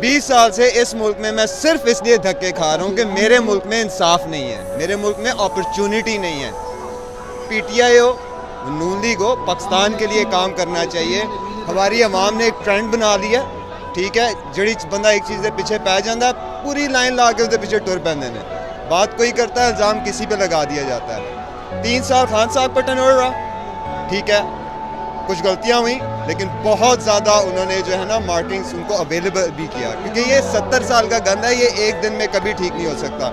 20 साल से इस मुल्क में मैं सिर्फ इसलिए धक्के खा रहा हूँ कि मेरे मुल्क में इंसाफ नहीं है, मेरे मुल्क में अपॉर्चुनिटी नहीं है। पीटीआई हो, नून लीग हो, पाकिस्तान के लिए काम करना चाहिए। हमारी अवाम ने एक ट्रेंड बना लिया, ठीक है, जड़ी बंदा एक चीज़ के पीछे पै जाता है, पूरी लाइन ला के उसके पीछे टुर पैंदे ने। बात कोई करता है, इल्ज़ाम किसी पे लगा दिया जाता है। 3 साल खान साहब का टर्नओवर रहा, ठीक है, कुछ गलतियाँ हुई, लेकिन बहुत ज़्यादा उन्होंने जो है ना मार्केटिंग उनको अवेलेबल भी किया, क्योंकि ये 70 साल का गंदा है, ये एक दिन में कभी ठीक नहीं हो सकता।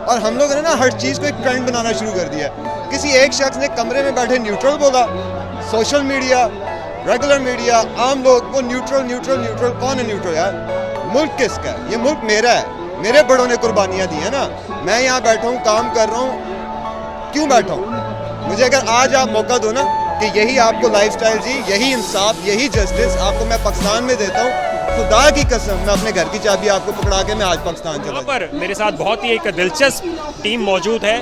और हम लोगों ने ना हर चीज़ को एक ट्रेंड बनाना शुरू कर दिया। किसी एक शख्स ने कमरे में बैठे न्यूट्रल बोला, सोशल मीडिया, रेगुलर मीडिया, आम लोग वो न्यूट्रल न्यूट्रल न्यूट्रल। कौन है न्यूट्रल यार? मुल्क किसका है? ये मुल्क मेरा है, मेरे बड़ों ने कुर्बानियाँ दी हैं ना। मैं यहाँ बैठा हूँ, काम कर रहा हूँ, क्यों बैठा हूँ? मुझे अगर आज आप मौका दो ना कि यही आपको लाइफस्टाइल जी, यही इंसाफ, यही जस्टिस आपको मैं पाकिस्तान में देता हूँ, खुदा की कसम मैं अपने घर की चाबी आपको पकड़ा के मैं आज पाकिस्तान चला। यहाँ पर मेरे साथ बहुत ही एक दिलचस्प टीम मौजूद है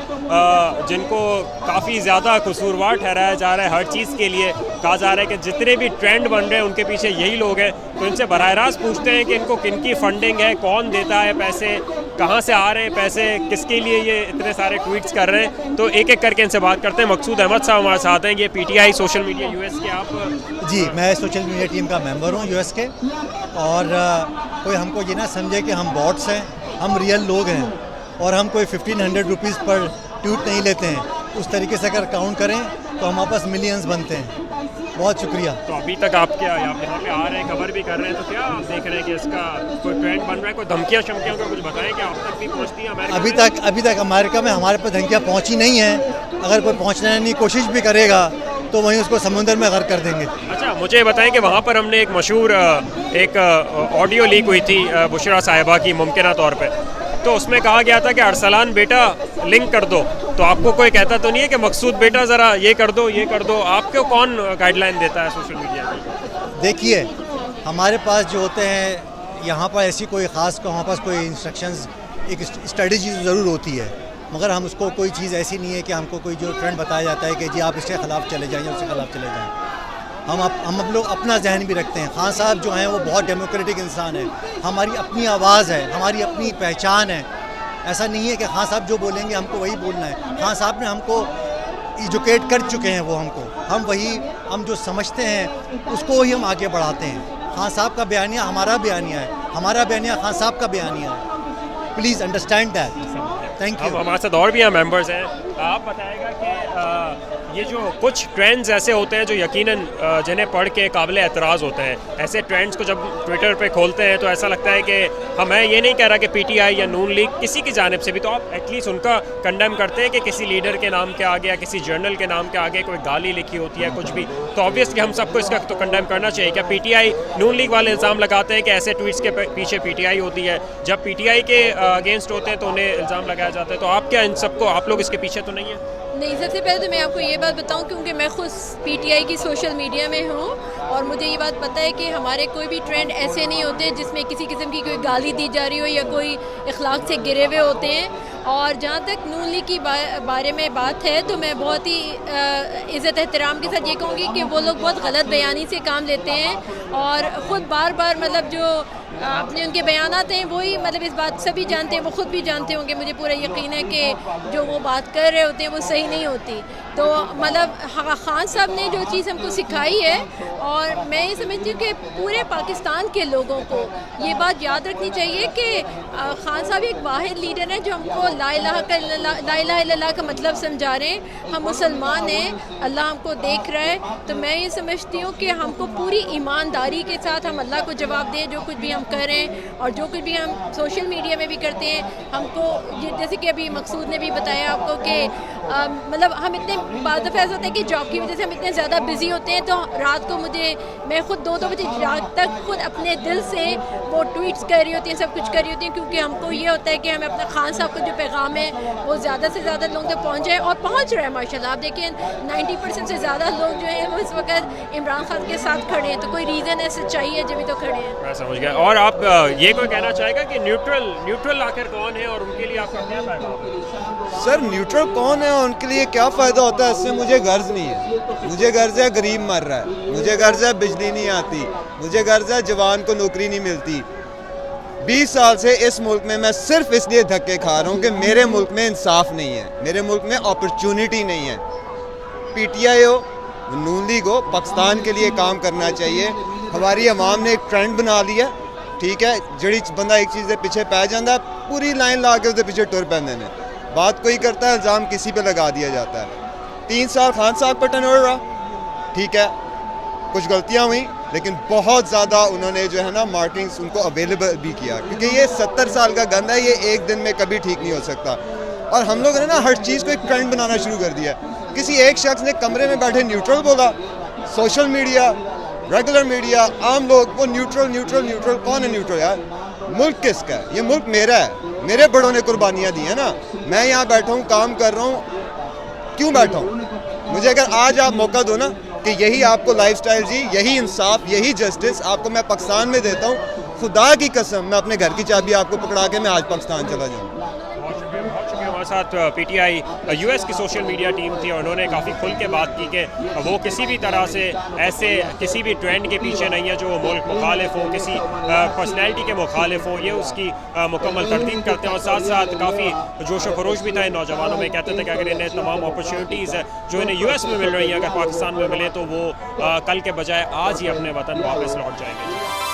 जिनको काफ़ी ज़्यादा कसूरवार ठहराया जा रहा है। हर चीज़ के लिए कहा जा रहा है कि जितने भी ट्रेंड बन रहे हैं उनके पीछे यही लोग हैं। तो इनसे बराह रास्त पूछते हैं कि इनको किन की फंडिंग है, कौन देता है पैसे, कहाँ से आ रहे हैं पैसे, किसके लिए ये इतने सारे ट्वीट्स कर रहे हैं। तो एक एक करके इनसे बात करते हैं। मकसूद अहमद साहब हमारे साथ हैं, ये पीटीआई सोशल मीडिया यूएस के आप? जी, मैं सोशल मीडिया टीम का मेंबर हूँ यूएस के। और कोई हमको ये ना समझे कि हम बॉट्स हैं, हम रियल लोग हैं और हम कोई 1500 रुपीज़ पर ट्वीट नहीं लेते हैं। उस तरीके से अगर काउंट करें तो हम आपस मिलियंस बनते हैं। बहुत शुक्रिया। तो अभी तक आप क्या यहाँ पे आ रहे हैं, खबर भी कर रहे हैं, तो क्या आप देख रहे हैं कि इसका कोई ट्रेंड बन रहा है? कोई धमकियाँ शमकियों का कुछ बताएं कि आप तक भी पहुँचती है अमेरिका? अभी तक अमेरिका में हमारे पर धमकियाँ पहुँची नहीं हैं। अगर कोई पहुँचने की कोशिश भी करेगा तो वहीं उसको समुद्र में गर्क कर देंगे। अच्छा, मुझे ये बताएं कि वहाँ पर हमने एक मशहूर एक ऑडियो लीक हुई थी बुशरा साहिबा की मुमकिना तौर पे, तो उसमें कहा गया था कि अरसलान बेटा लिंक कर दो। तो आपको कोई कहता तो नहीं है कि मकसूद बेटा ज़रा ये कर दो, ये कर दो? आपको कौन गाइडलाइन देता है सोशल मीडिया की? देखिए, हमारे पास जो होते हैं यहाँ पर ऐसी कोई ख़ास हमारे पास कोई इंस्ट्रक्शंस, एक स्ट्रेटजी ज़रूर होती है, मगर हम उसको कोई चीज़ ऐसी नहीं है कि हमको कोई जो ट्रेंड बताया जाता है कि जी आप इसके ख़िलाफ़ चले जाएँ या उसके ख़िलाफ़ चले जाएँ। हम लोग अपना जहन भी रखते हैं। खान साहब जो हैं वो बहुत डेमोक्रेटिक इंसान है, हमारी अपनी आवाज़ है, हमारी अपनी पहचान है। ऐसा नहीं है कि खान साहब जो बोलेंगे हमको वही बोलना है। खान साहब ने हमको एजुकेट कर चुके हैं, वो हम जो समझते हैं उसको ही हम आगे बढ़ाते हैं। खान साहब का बयानिया हमारा बयानिया है, हमारा बयानिया खान साहब का बयानिया है। Please understand that. Thank you. हमारे साथ और भी यहाँ मेंबर्स हैं। आप बताएगा कि ये जो कुछ ट्रेंड्स ऐसे होते हैं जो यकीनन जिन्हें पढ़ के काबिल एतराज़ होते हैं, ऐसे ट्रेंड्स को जब ट्विटर पे खोलते हैं तो ऐसा लगता है कि मैं ये नहीं कह रहा कि पीटीआई या नून लीग किसी की जानिब से भी, तो आप एटलीस्ट उनका कंडेम करते हैं कि किसी लीडर के नाम के आगे या किसी जर्नल के नाम के आगे कोई गाली लिखी होती है, कुछ भी, तो ऑब्वियसली हम सबको इसका तो कंडेम करना चाहिए। क्या पीटीआई नून लीग वाले इल्ज़ाम लगाते हैं कि ऐसे ट्वीट्स के पीछे पीटीआई होती है, जब पीटीआई के अगेंस्ट होते हैं तो उन्हें इल्ज़ाम लगाया जाता है? तो आप क्या इन सबको, आप लोग इसके पीछे तो नहीं है? नहीं, सबसे पहले तो मैं आपको ये बात बताऊं क्योंकि मैं खुद पीटीआई की सोशल मीडिया में हूं और मुझे ये बात पता है कि हमारे कोई भी ट्रेंड ऐसे नहीं होते जिसमें किसी किस्म की कोई गाली दी जा रही हो या कोई इखलाक से गिरे हुए होते हैं। और जहाँ तक नून लीग की बारे में बात है तो मैं बहुत ही इज़्ज़त एहतराम के साथ ये कहूँगी कि वो लोग बहुत गलत बयानी से काम लेते हैं और ख़ुद बार बार मतलब जो अपने उनके बयानात हैं वही, मतलब इस बात सभी जानते हैं, वो ख़ुद भी जानते होंगे, मुझे पूरा यकीन है कि जो वो बात कर रहे होते हैं वो सही नहीं होती। तो मतलब खान साहब ने जो चीज़ हमको सिखाई है, और मैं ये समझती हूँ कि पूरे पाकिस्तान के लोगों को ये बात याद रखनी चाहिए कि खान साहब एक वाहिद लीडर हैं जो हमको ला इलाहा इल्लल्लाह का मतलब समझा रहे हैं। हम मुसलमान हैं, अल्लाह हमको देख रहा है, तो मैं ये समझती हूँ कि हमको पूरी ईमानदारी के साथ हम अल्लाह को जवाब दें जो कुछ भी हम करें और जो कुछ भी हम सोशल मीडिया में भी करते हैं। हमको जैसे कि अभी मकसूद ने भी बताया आपको कि मतलब हम इतने बाद दफ़ा ऐसा होता है कि जॉब की वजह से हम इतने ज़्यादा बिजी होते हैं, तो रात को मैं खुद 2-2 बजे रात तक खुद अपने दिल से वो ट्वीट्स कर रही होती हैं, सब कुछ कर रही होती हैं, क्योंकि हमको ये होता है कि हमें अपना खान साहब का जो पैगाम है वो ज़्यादा से ज़्यादा लोगों तक पहुँच जाए, और पहुँच रहा है माशाल्लाह। आप देखिए 90% से ज़्यादा लोग जो हैं वो इस वक्त इमरान खान के साथ खड़े हैं, तो कोई रीज़न है, सच्चाई है जब भी तो खड़े हैं। मैं समझ गया। और आप ये कोई कहना चाहेगा कि न्यूट्रल आखिर कौन है और उनके लिए आपका क्या फ़ायदा है? सर, न्यूट्रल कौन है और उनके लिए क्या फ़ायदा होता है, इससे मुझे गर्ज नहीं है। मुझे गर्ज है गरीब मर रहा है, मुझे गर्ज है बिजली नहीं आती, मुझे गर्ज है जवान को नौकरी नहीं मिलती, 20 साल से इस मुल्क में मैं सिर्फ इसलिए धक्के खा रहा हूँ कि मेरे मुल्क में इंसाफ नहीं है, मेरे मुल्क में अपॉर्चुनिटी नहीं है। पीटीआई हो, नून लीग हो, पाकिस्तान के लिए काम करना चाहिए। हमारी अवाम ने एक ट्रेंड बना लिया, ठीक है, जड़ी बंदा एक चीज़ के पीछे पै जाता पूरी लाइन ला के उसके पीछे टुर पैंदे ने। बात कोई करता है, इल्ज़ाम किसी पे लगा दिया जाता है। 3 साल खान साहब पर टर्नओवर रहा, ठीक है, कुछ गलतियाँ हुई, लेकिन बहुत ज़्यादा उन्होंने जो है ना मार्केटिंग्स उनको अवेलेबल भी किया, क्योंकि ये 70 साल का गंदा है, ये एक दिन में कभी ठीक नहीं हो सकता। और हम लोगों ने ना हर चीज़ को एक ट्रेंड बनाना शुरू कर दिया। किसी एक शख्स ने कमरे में बैठे न्यूट्रल बोला, सोशल मीडिया, रेगुलर मीडिया, आम लोग वो न्यूट्रल न्यूट्रल न्यूट्रल। कौन है न्यूट्रल यार? मुल्क किसका है? ये मुल्क मेरा है, मेरे बड़ों ने कुर्बानियाँ दी हैं ना। मैं यहाँ बैठा हूँ, काम कर रहा हूँ, क्यों बैठा हूँ? मुझे अगर आज आप मौका दो ना कि यही आपको लाइफस्टाइल जी, यही इंसाफ, यही जस्टिस आपको मैं पाकिस्तान में देता हूँ, खुदा की कसम मैं अपने घर की चाबी आपको पकड़ा के मैं आज पाकिस्तान चला जाऊँ। बहुत शुक्रिया। हमारे साथ पीटीआई यूएस की सोशल मीडिया टीम थी और उन्होंने काफ़ी खुल के बात की कि वो किसी भी तरह से ऐसे किसी भी ट्रेंड के पीछे नहीं है जो मुल्क मुखालिफ हो, किसी पर्सनैलिटी के मुखालिफ हो, ये उसकी मुकम्मल तरदीद करते हैं। और साथ साथ काफ़ी जोश व खरोश भी था इन नौजवानों में, कहते थे कि अगर इन्हें तमाम अपॉर्चुनिटीज़ जो इन्हें यूएस में मिल रही हैं अगर पाकिस्तान में मिले तो वो कल के बजाय आज ही अपने वतन वापस लौट जाएंगे।